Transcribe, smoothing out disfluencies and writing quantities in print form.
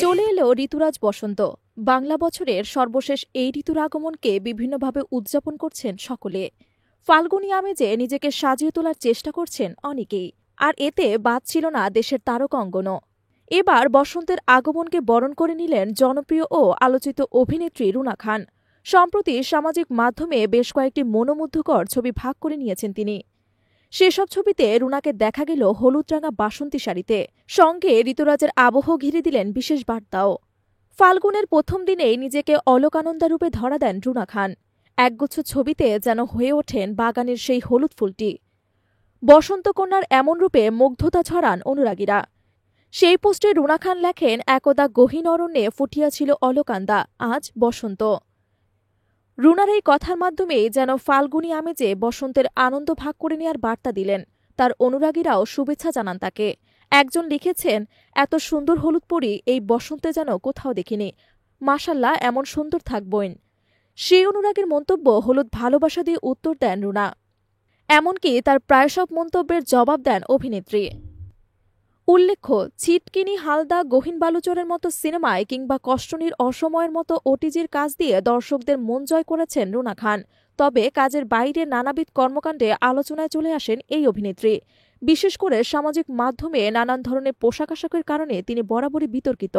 চলে এলো ঋতুরাজ বসন্ত। বাংলা বছরের সর্বশেষ এই ঋতুর আগমনকে বিভিন্নভাবে উদযাপন করছেন সকলে। ফাল্গুনী আমেজে নিজেকে সাজিয়ে তোলার চেষ্টা করছেন অনেকেই, আর এতে বাদ ছিল না দেশের তারকা অঙ্গনও। এবার বসন্তের আগমনকে বরণ করে নিলেন জনপ্রিয় ও আলোচিত অভিনেত্রী রুনা খান। সম্প্রতি সামাজিক মাধ্যমে বেশ কয়েকটি মনোমুগ্ধকর ছবি ভাগ করে নিয়েছেন তিনি। সেসব ছবিতে রুনাকে দেখা গেল হলুদ-রাঙা বাসন্তী শাড়িতে, সঙ্গে ঋতুরাজের আবহ ঘিরে দিলেন বিশেষ বার্তাও। ফাল্গুনের প্রথম দিনেই নিজেকে অলোকানন্দা রূপে ধরা দেন রুনা খান। একগুচ্ছ ছবিতে যেন হয়ে ওঠেন বাগানের সেই হলুদ ফুলটি। বসন্তকন্যার এমন রূপে মুগ্ধতা ছড়ান অনুরাগীরা। সেই পোস্টে রুনা খান লেখেন, একদা গহীন অরণ্যে ফুটিয়াছিল অলোকান্দা, আজ বসন্ত। রুনার এই কথার মাধ্যমেই যেন ফাল্গুনী আমেজে বসন্তের আনন্দ ভাগ করে নেয়ার বার্তা দিলেন। তার অনুরাগীরাও শুভেচ্ছা জানান তাকে। একজন লিখেছেন, এত সুন্দর হলুদ পরি এই বসন্তে যেন কোথাও দেখিনি, মাশাল্লাহ এমন সুন্দর থাকবইন। সেই অনুরাগীর মন্তব্য হলুদ ভালোবাসা দিয়ে উত্তর দেন রুনা। এমনকি তার প্রায় সব মন্তব্যের জবাব দেন অভিনেত্রী। উল্লেখ্য, ছিটকিনি, হালদা, গহীন বালুচরের মতো সিনেমায় কিংবা কষ্টনীর অসময়ের মতো ওটিজির কাজ দিয়ে দর্শকদের মন জয় করেছেন রুনা খান। তবে কাজের বাইরে নানাবিধ কর্মকাণ্ডে আলোচনায় চলে আসেন এই অভিনেত্রী। বিশেষ করে সামাজিক মাধ্যমে নানান ধরনের পোশাক আশাকের কারণে তিনি বরাবরই বিতর্কিত।